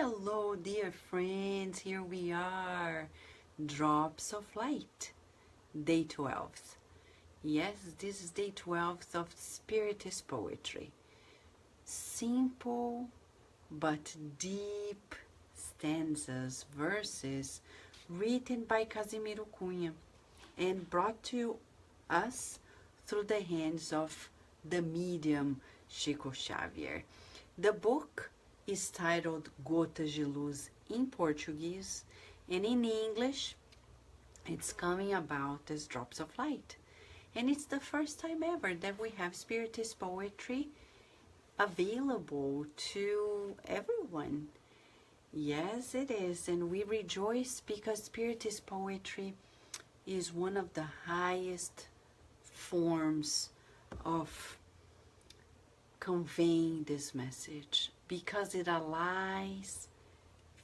Hello, dear friends. Here we are. Drops of Light, Day 12. Yes, this is Day 12 of Spiritist Poetry. Simple but deep stanzas, verses written by Casimiro Cunha and brought to us through the hands of the medium Xavier. The book is titled Gotas de Luz in Portuguese, and in English it's coming about as Drops of Light. And it's the first time ever that we have Spiritist poetry available to everyone. Yes, it is, and we rejoice because Spiritist poetry is one of the highest forms of conveying this message, because it allies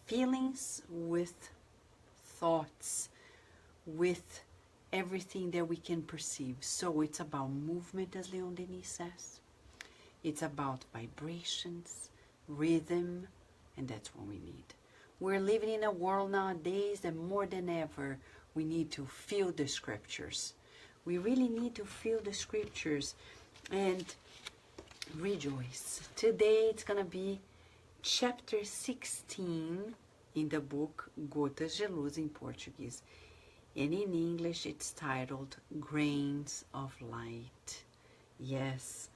feelings with thoughts, with everything that we can perceive. So it's about movement, as Leon Denis says. It's about vibrations, rhythm, and that's what we need. We're living in a world nowadays that more than ever we need to feel the scriptures. We really need to feel the scriptures and rejoice. Today it's going to be chapter 16 in the book Gotas de Luz in Portuguese. And in English it's titled Grains of Light. Yes,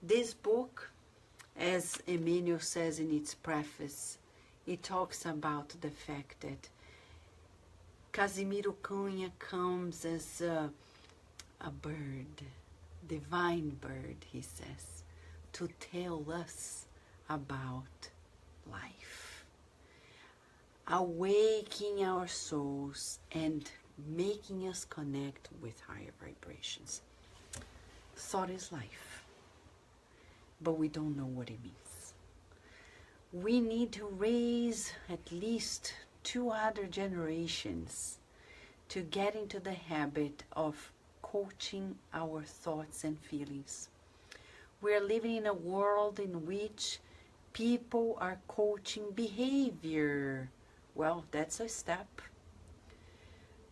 this book, as Emmanuel says in its preface, it talks about the fact that Casimiro Cunha comes as a bird, divine bird, he says, to tell us about life, awakening our souls and making us connect with higher vibrations. Thought is life, but we don't know what it means. We need to raise at least 2 other generations to get into the habit of coaching our thoughts and feelings. We're living in a world in which people are coaching behavior. Well, that's a step.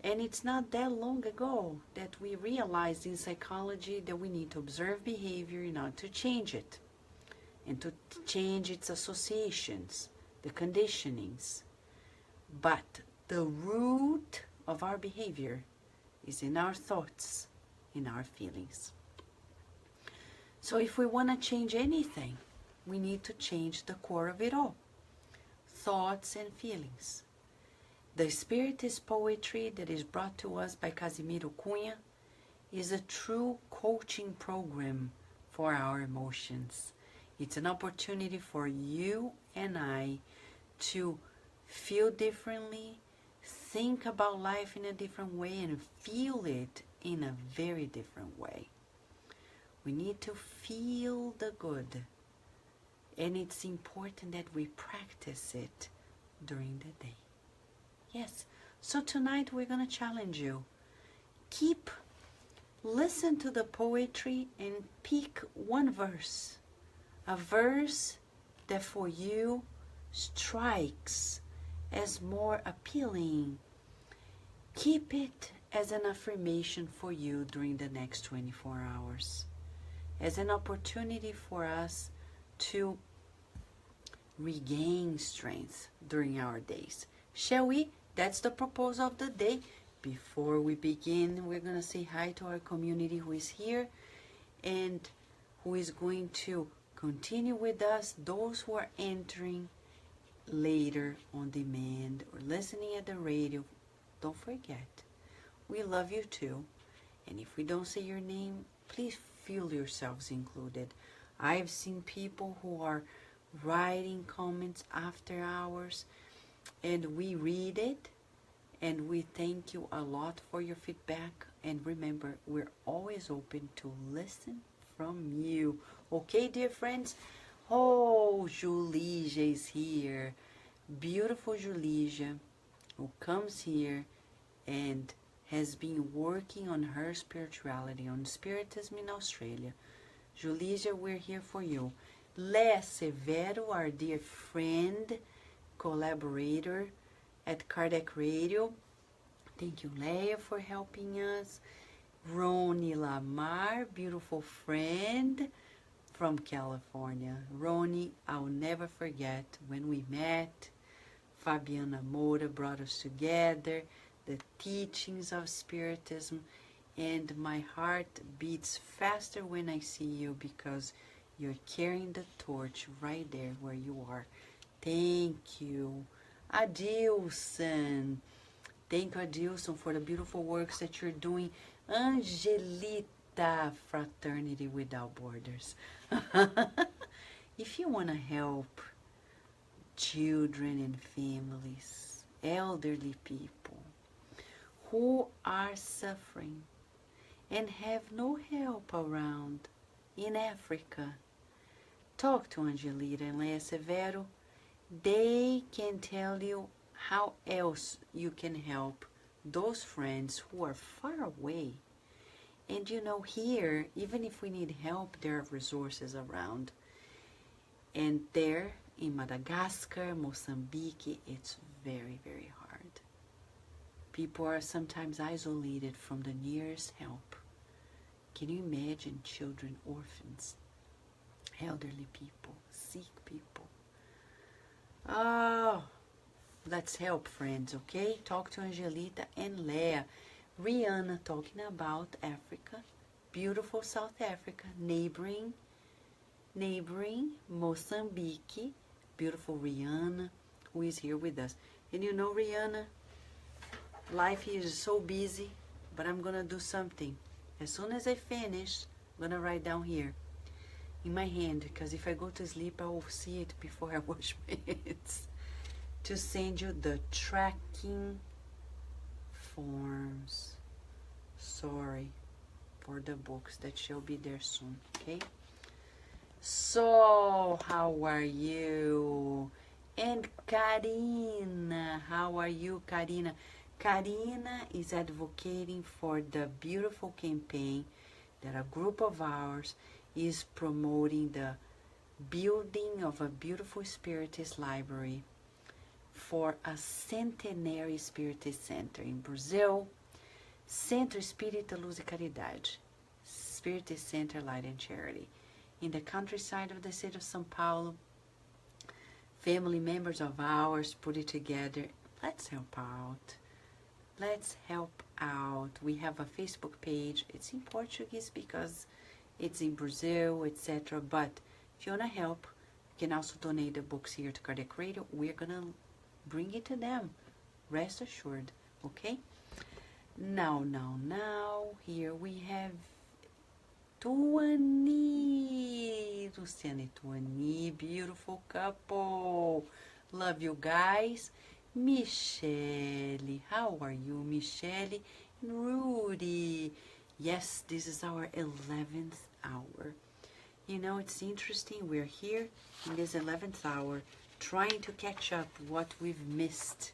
And it's not that long ago that we realized in psychology that we need to observe behavior in order to change it, and to change its associations, the conditionings. But the root of our behavior is in our thoughts, in our feelings. So if we want to change anything, we need to change the core of it all, thoughts and feelings. The Spiritist poetry that is brought to us by Casimiro Cunha is a true coaching program for our emotions. It's an opportunity for you and I to feel differently, think about life in a different way, and feel it in a very different way. We need to feel the good, and it's important that we practice it during the day. Yes, so tonight we're going to challenge you. Listen to the poetry and pick one verse, a verse that for you strikes as more appealing. Keep it as an affirmation for you during the next 24 hours, as an opportunity for us to regain strength during our days. Shall we? That's the proposal of the day. Before we begin, we're going to say hi to our community who is here and who is going to continue with us. Those who are entering later on demand or listening at the radio, don't forget, we love you too. And if we don't say your name, please feel yourselves included. I've seen people who are writing comments after hours, and we read it, and we thank you a lot for your feedback. And remember, we're always open to listen from you. Okay, dear friends? Oh, Julija is here. Beautiful Julija, who comes here and has been working on her spirituality, on Spiritism in Australia. Julija, we're here for you. Lea Severo, our dear friend, collaborator at Kardec Radio. Thank you, Leia, for helping us. Roni Lamar, beautiful friend from California. Roni, I'll never forget when we met. Fabiana Moura brought us together, the teachings of Spiritism, and my heart beats faster when I see you because you're carrying the torch right there where you are. Thank you. Adilson. Thank you, Adilson, for the beautiful works that you're doing. Angelita, Fraternity Without Borders. If you want to help children and families, elderly people who are suffering and have no help around in Africa, talk to Angelita and Leia Severo. They can tell you how else you can help those friends who are far away. And you know, here, even if we need help, there are resources around. And there, in Madagascar, Mozambique, it's very, very hard. People are sometimes isolated from the nearest help. Can you imagine children, orphans, elderly people, sick people? Oh, let's help, friends, okay? Talk to Angelita and Leia. Rihanna talking about Africa, beautiful South Africa, neighboring Mozambique, beautiful Rihanna, who is here with us. And you know, Rihanna, life here is so busy, but I'm gonna do something. As soon as I finish, I'm gonna write down here in my hand, because if I go to sleep, I will see it before I wash my hands, to send you the tracking forms. Sorry for the books that shall be there soon, okay? So, how are you? And Karina, how are you, Karina? Karina is advocating for the beautiful campaign that a group of ours is promoting, the building of a beautiful Spiritist library for a centenary Spiritist center in Brazil. Centro Espírita Luz e Caridade, Spiritist Center Light and Charity, in the countryside of the city of São Paulo. Family members of ours put it together. Let's help out. Let's help out. We have a Facebook page. It's in Portuguese because it's in Brazil, etc. But if you want to help, you can also donate the books here to Kardec Radio. We're going to bring it to them. Rest assured. Okay? Now, here we have Tuani, Luciana and Tuani, beautiful couple. Love you guys. Michelle, how are you, Michelle? And Rudy. Yes, this is our 11th hour. You know, it's interesting. We're here in this 11th hour trying to catch up what we've missed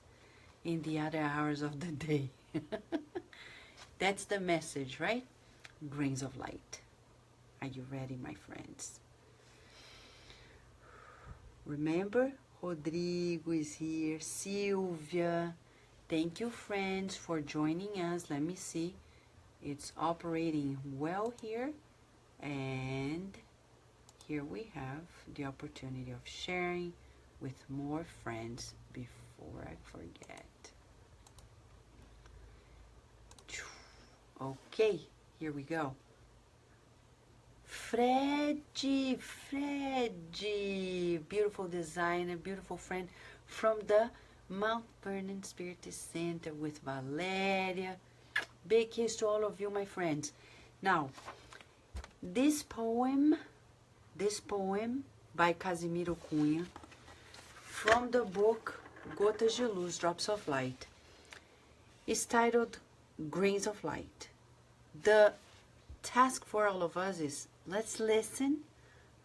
in the other hours of the day. That's the message, right? Grains of light. Are you ready, my friends? Remember, Rodrigo is here. Sylvia. Thank you, friends, for joining us. Let me see. It's operating well here. And here we have the opportunity of sharing with more friends before I forget. Okay, here we go. Freddy, beautiful designer, beautiful friend from the Mount Vernon Spiritist Center with Valeria. Big kiss to all of you, my friends. Now, this poem by Casimiro Cunha from the book Gotas de Luz, Drops of Light, is titled Grains of Light. The task for all of us is, let's listen,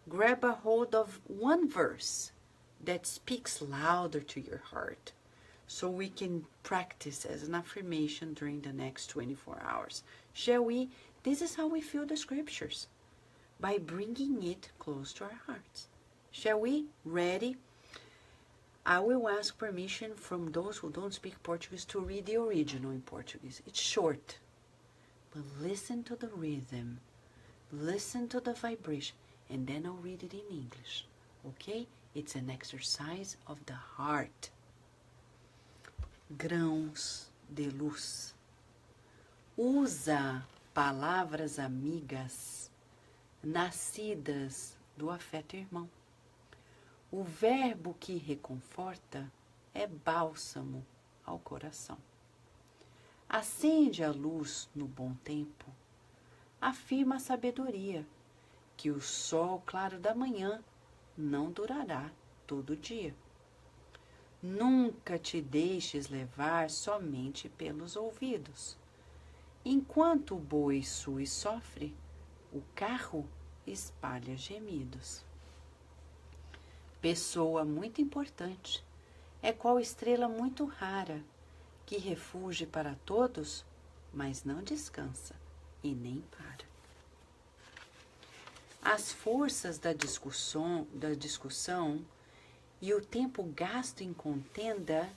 grab a hold of one verse that speaks louder to your heart so we can practice as an affirmation during the next 24 hours. Shall we? This is how we feel the scriptures, by bringing it close to our hearts. Shall we? Ready? I will ask permission from those who don't speak Portuguese to read the original in Portuguese. It's short, but listen to the rhythm, listen to the vibration, and then I'll read it in English, okay? It's an exercise of the heart. Grãos de luz. Usa palavras amigas, nascidas do afeto irmão. O verbo que reconforta é bálsamo ao coração. Acende a luz no bom tempo. Afirma a sabedoria que o sol claro da manhã não durará todo dia. Nunca te deixes levar somente pelos ouvidos. Enquanto o boi sua e sofre, o carro espalha gemidos. Pessoa muito importante é qual estrela muito rara, que refuge para todos, mas não descansa e nem para. As forças da discussão e o tempo gasto em contenda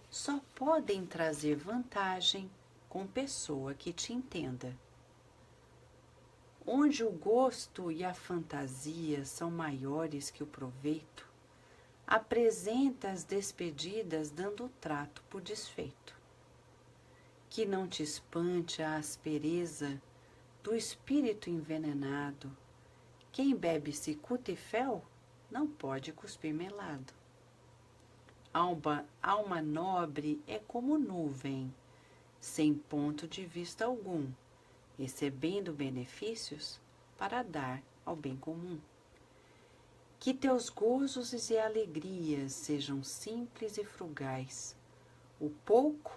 só podem trazer vantagem com pessoa que te entenda. Onde o gosto e a fantasia são maiores que o proveito, apresenta as despedidas dando o trato por desfeito. Que não te espante a aspereza do espírito envenenado. Quem bebe cicuta e fel não pode cuspir melado. Alma nobre é como nuvem, sem ponto de vista algum, recebendo benefícios para dar ao bem comum. Que teus gozos e alegrias sejam simples e frugais. O pouco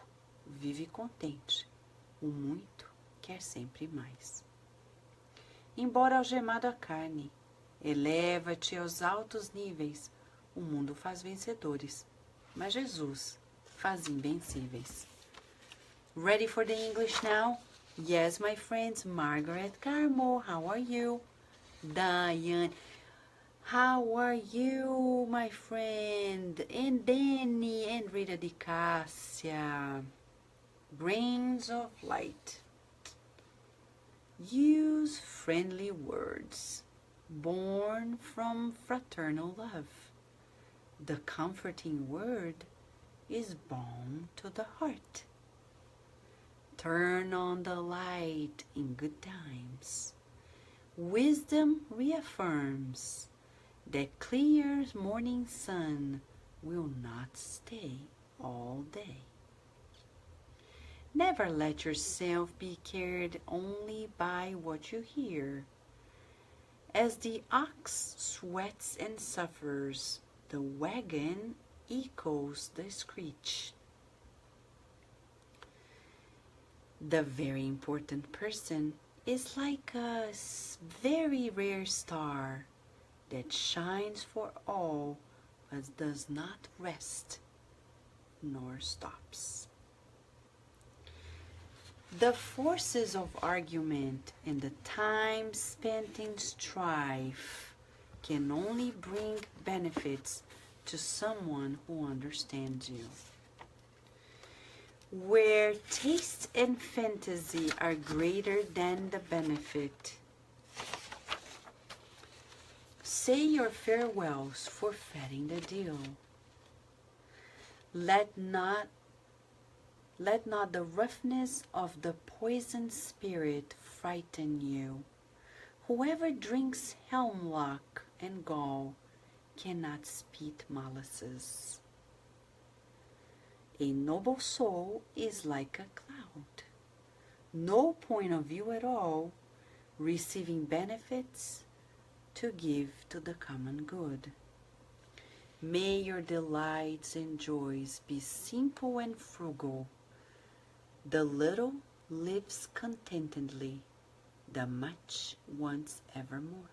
vive contente, o muito quer sempre mais. Embora algemado a carne, eleva-te aos altos níveis. O mundo faz vencedores, mas Jesus faz invencíveis. Ready for the English now? Yes, my friends. Margaret Carmo, how are you? Diane, how are you, my friend? And Danny and Rita Di Cassia. Brains of light. Use friendly words, born from fraternal love. The comforting word is balm to the heart. Turn on the light in good times. Wisdom reaffirms that clear morning sun will not stay all day. Never let yourself be carried only by what you hear. As the ox sweats and suffers, the wagon echoes the screech. The very important person is like a very rare star that shines for all but does not rest nor stops. The forces of argument and the time spent in strife can only bring benefits to someone who understands you. Where taste and fantasy are greater than the benefit, say your farewells, forfeiting the deal. Let not the roughness of the poisoned spirit frighten you. Whoever drinks hemlock and gall cannot spit malices. A noble soul is like a cloud, no point of view at all, receiving benefits to give to the common good. May your delights and joys be simple and frugal. The little lives contentedly, the much wants evermore.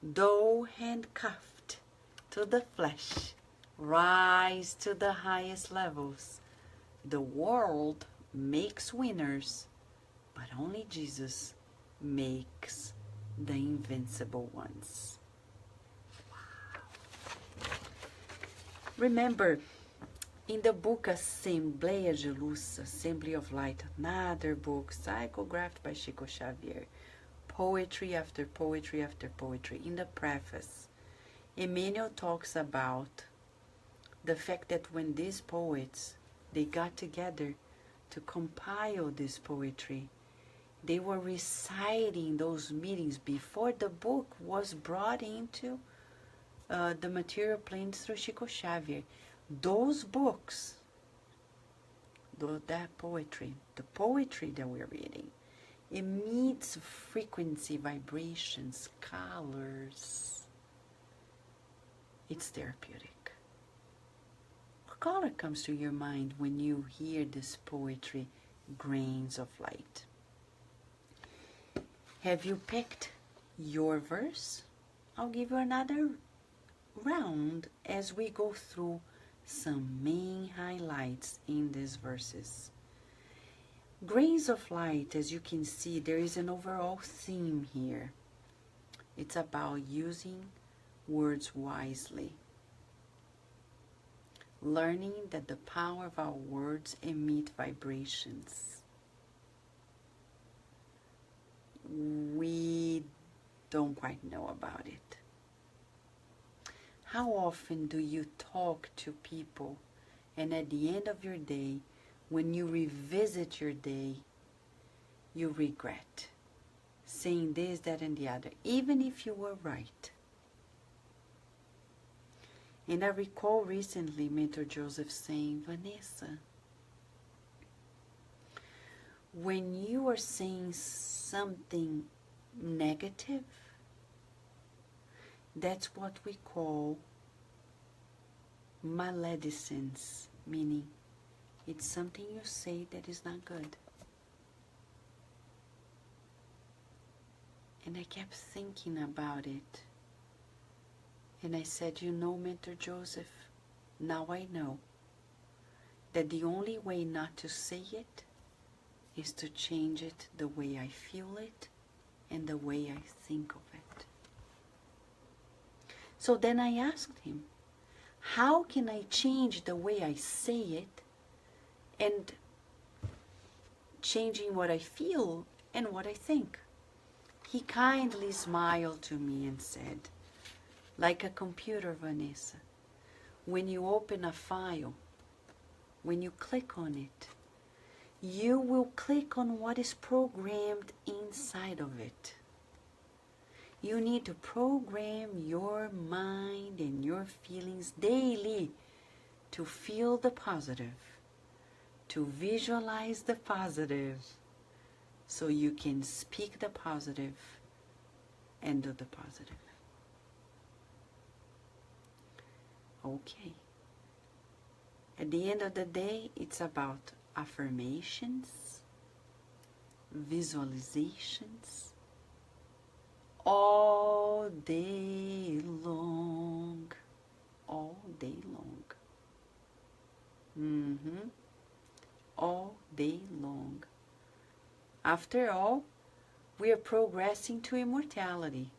Though handcuffed to the flesh, rise to the highest levels. The world makes winners, but only Jesus makes the invincible ones. Wow. Remember, in the book Assembleia de Luz, Assembly of Light, another book, psychographed by Xavier, poetry after poetry after poetry, in the preface, Emmanuel talks about the fact that when these poets, they got together to compile this poetry, they were reciting those meetings before the book was brought into the material planes through Xavier. Those books, that poetry, the poetry that we're reading, emits frequency, vibrations, colors. It's therapeutic. What color comes to your mind when you hear this poetry, grains of light? Have you picked your verse? I'll give you another round as we go through some main highlights in these verses. Grains of light, as you can see, there is an overall theme here. It's about using words wisely. Learning that the power of our words emit vibrations. We don't quite know about it. How often do you talk to people and at the end of your day, when you revisit your day, you regret saying this, that, and the other, even if you were right? And I recall recently Mentor Joseph saying, Vanessa, when you are saying something negative, that's what we call maledicence, meaning it's something you say that is not good. And I kept thinking about it. And I said, you know, Mentor Joseph, now I know that the only way not to say it is to change it the way I feel it and the way I think of it. So then I asked him, how can I change the way I say it and changing what I feel and what I think? He kindly smiled to me and said, like a computer, Vanessa, when you open a file, when you click on it, you will click on what is programmed inside of it. You need to program your mind and your feelings daily to feel the positive, to visualize the positive, so you can speak the positive and do the positive. Okay. At the end of the day, it's about affirmations, visualizations, all day long. All day long. All day long. After all, we are progressing to immortality.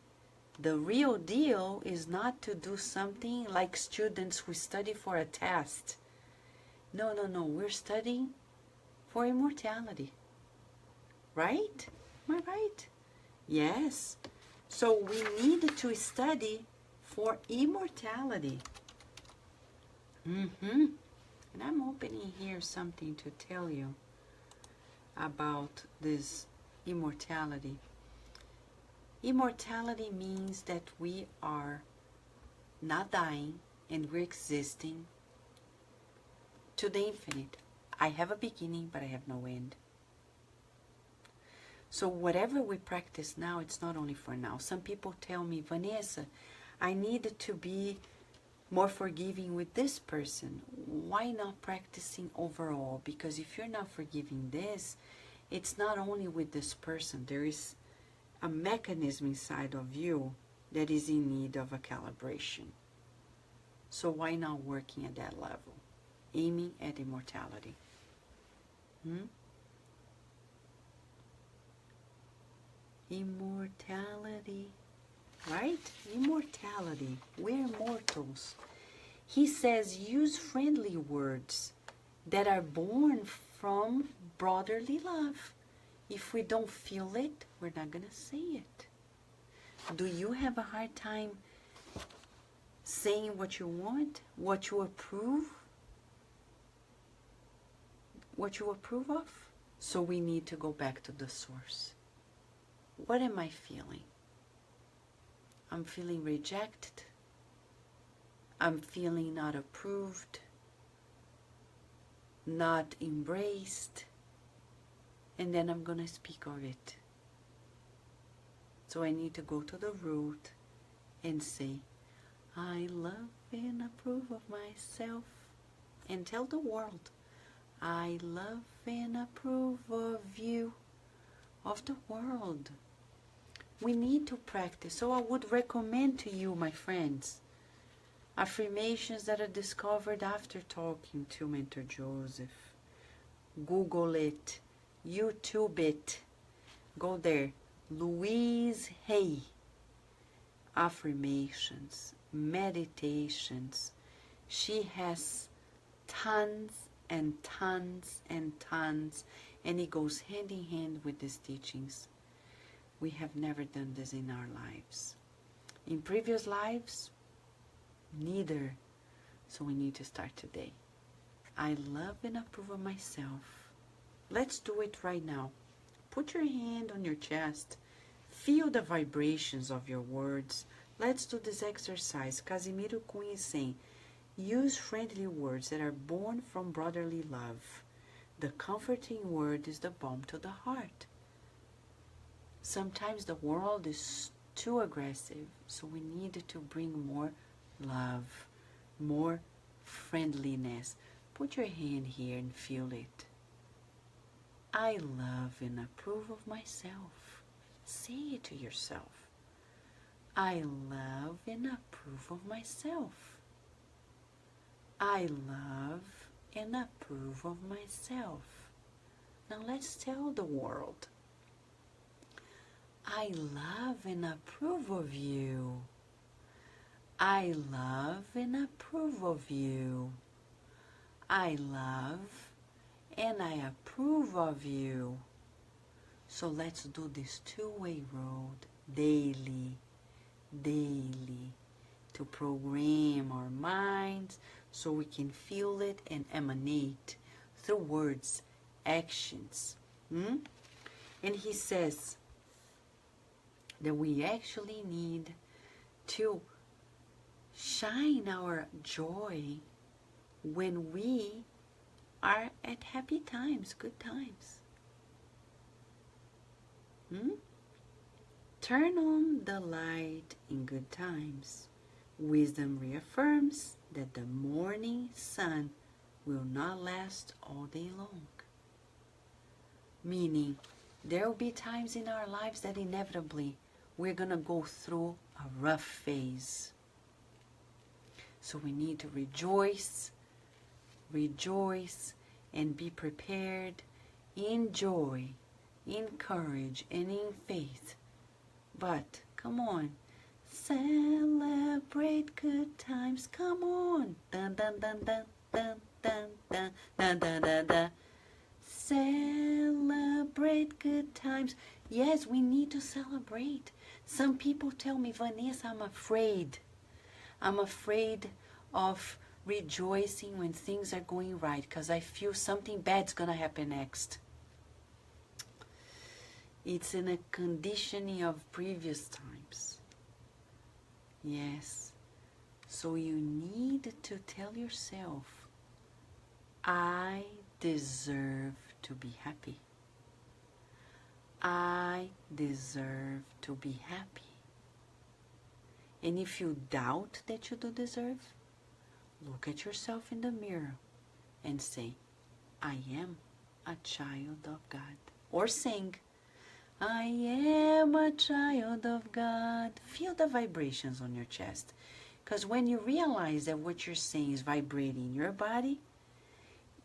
The real deal is not to do something like students who study for a test. No. We're studying for immortality. Right? Am I right? Yes. So we need to study for immortality. And I'm opening here something to tell you about this immortality. Immortality means that we are not dying and we're existing to the infinite. I have a beginning, but I have no end. So whatever we practice now, it's not only for now. Some people tell me, Vanessa, I need to be more forgiving with this person. Why not practicing overall? Because if you're not forgiving this, it's not only with this person. There is a mechanism inside of you that is in need of a calibration. So why not working at that level? Aiming at immortality. Immortality, right? Immortality. We're mortals. He says use friendly words that are born from brotherly love. If we don't feel it, we're not going to say it. Do you have a hard time saying what you want, what you approve of? So we need to go back to the source. What am I feeling? I'm feeling rejected. I'm feeling not approved, not embraced, and then I'm going to speak of it. So I need to go to the root and say, I love and approve of myself, and tell the world, I love and approve of you, of the world. We need to practice. So I would recommend to you, my friends, affirmations that are discovered after talking to Mentor Joseph. Google it, YouTube it, go there. Louise Hay. Affirmations, meditations. She has tons and tons and tons, and it goes hand in hand with these teachings. We have never done this in our lives. In previous lives, neither. So we need to start today. I love and approve of myself. Let's do it right now. Put your hand on your chest. Feel the vibrations of your words. Let's do this exercise. Casimiro Cunha is saying, use friendly words that are born from brotherly love. The comforting word is the balm to the heart. Sometimes the world is too aggressive, so we need to bring more love, more friendliness. Put your hand here and feel it. I love and approve of myself. Say it to yourself. I love and approve of myself. I love and approve of myself. Now let's tell the world. I love and approve of you. I love and approve of you. I love and I approve of you. So let's do this two-way road daily, to program our minds so we can feel it and emanate through words, actions. And he says that we actually need to shine our joy when we are at happy times, good times. Turn on the light in good times. Wisdom reaffirms that the morning sun will not last all day long. Meaning, there will be times in our lives that inevitably we're going to go through a rough phase. So we need to rejoice, and be prepared in joy, in courage, and in faith. But, come on, celebrate good times, come on. Dun, dun, dun, dun, dun, dun, dun, dun, dun, dun, dun. Celebrate good times. Yes, we need to celebrate. Some people tell me, Vanessa, I'm afraid. I'm afraid of rejoicing when things are going right because I feel something bad's going to happen next. It's in a conditioning of previous times. Yes. So you need to tell yourself, I deserve to be happy. I deserve to be happy. And if you doubt that you do deserve, look at yourself in the mirror and say, I am a child of God. Or sing, I am a child of God. Feel the vibrations on your chest. Because when you realize that what you're saying is vibrating in your body,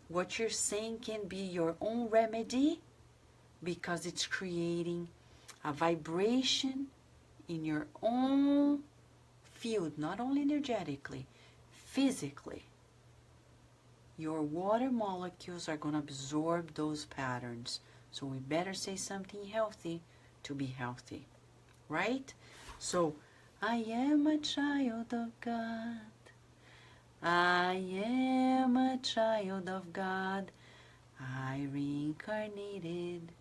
what you're saying can be your own remedy because it's creating a vibration in your own field, not only energetically, physically, your water molecules are going to absorb those patterns. So we better say something healthy to be healthy, right? So, I am a child of God. I am a child of God. I reincarnated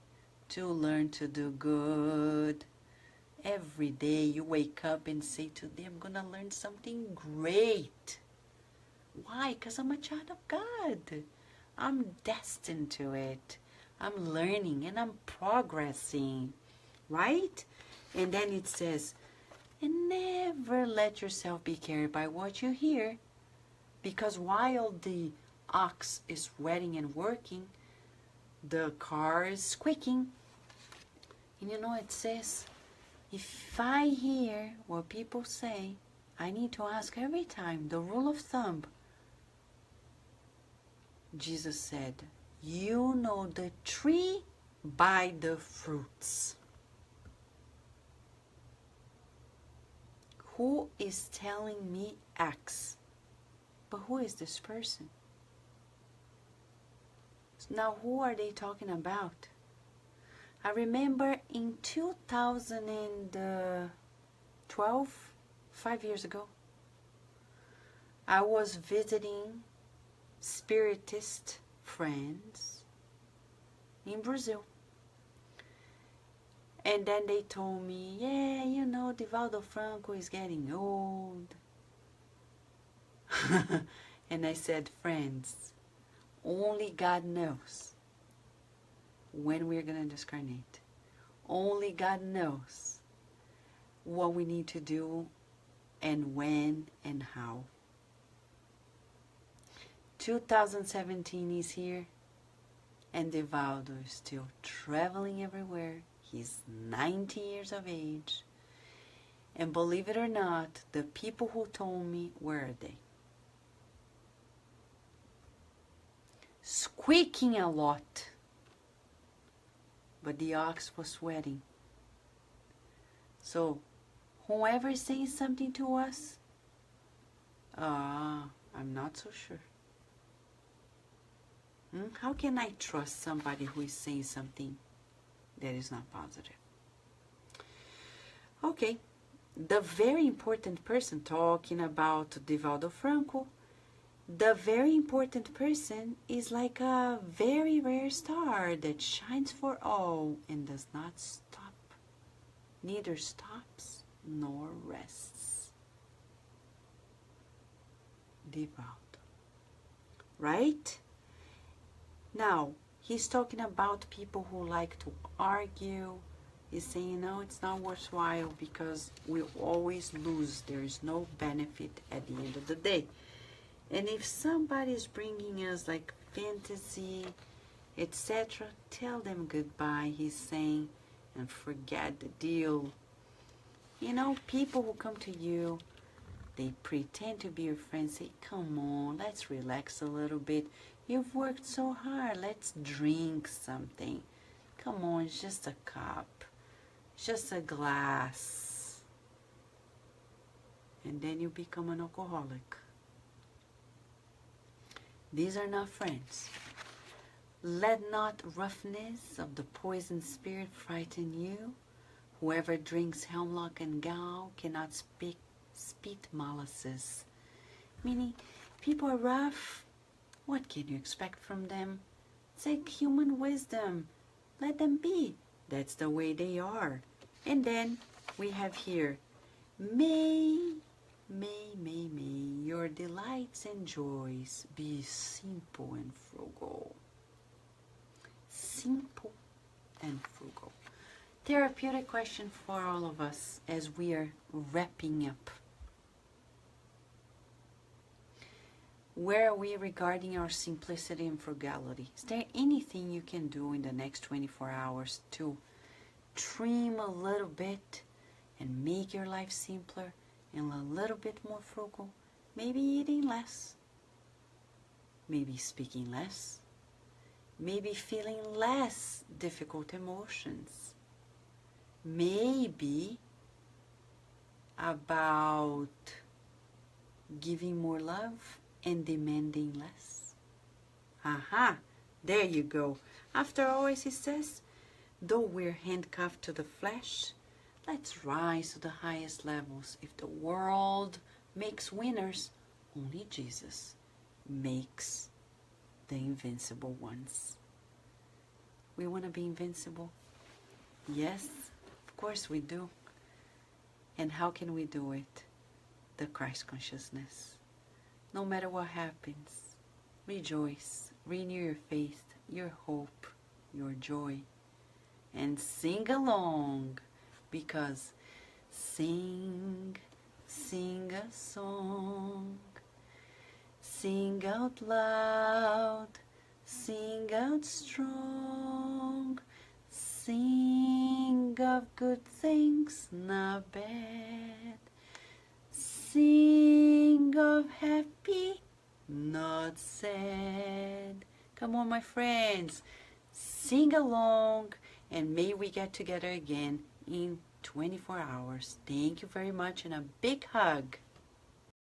to learn to do good. Every day you wake up and say, today I'm going to learn something great. Why? Because I'm a child of God. I'm destined to it. I'm learning and I'm progressing, right? And then it says, and never let yourself be carried by what you hear, because while the ox is sweating and working, the car is squeaking. And you know, it says, if I hear what people say, I need to ask every time. The rule of thumb, Jesus said, you know the tree by the fruits. Who is telling me X? But who is this person? Now, who are they talking about? I remember in 2012, 5 years ago, I was visiting Spiritist friends in Brazil. And then they told me, yeah, you know, Divaldo Franco is getting old. And I said, friends, only God knows when we're going to discarnate. Only God knows what we need to do and when and how. 2017 is here, and Divaldo is still traveling everywhere. He's 90 years of age. And believe it or not, the people who told me, where are they? Squeaking a lot. But the ox was sweating. So, whoever says something to us, I'm not so sure. How can I trust somebody who is saying something that is not positive? Okay, the very important person, talking about Divaldo Franco, the very important person is like a very rare star that shines for all and does not stop, neither stops nor rests. Divaldo, right? Now, he's talking about people who like to argue. He's saying, no, it's not worthwhile because we always lose. There is no benefit at the end of the day. And if somebody is bringing us like fantasy, etc., tell them goodbye, he's saying, and forget the deal. You know, people who come to you, they pretend to be your friends, say, come on, let's relax a little bit. You've worked so hard, let's drink something. Come on, it's just a cup, just a glass. And then you become an alcoholic. These are not friends. Let not roughness of the poison spirit frighten you. Whoever drinks hemlock and gall cannot spit molasses. Meaning, people are rough. What can you expect from them? It's like human wisdom. Let them be. That's the way they are. And then we have here, may your delights and joys be simple and frugal. Simple and frugal. Therapeutic question for all of us as we are wrapping up. Where are we regarding our simplicity and frugality? Is there anything you can do in the next 24 hours to trim a little bit and make your life simpler and a little bit more frugal? Maybe eating less. Maybe speaking less. Maybe feeling less difficult emotions. Maybe about giving more love and demanding less. Aha, there you go. After all, as he says, though we're handcuffed to the flesh, let's rise to the highest levels. If the world makes winners, only Jesus makes the invincible ones. We want to be invincible? Yes, of course we do. And how can we do it? The Christ consciousness. No matter what happens, rejoice, renew your faith, your hope, your joy, and sing along, because sing a song, sing out loud, sing out strong, sing of good things, not bad, sing of happy, not sad. Come on, my friends, sing along, and may we get together again in 24 hours. Thank you very much, and a big hug.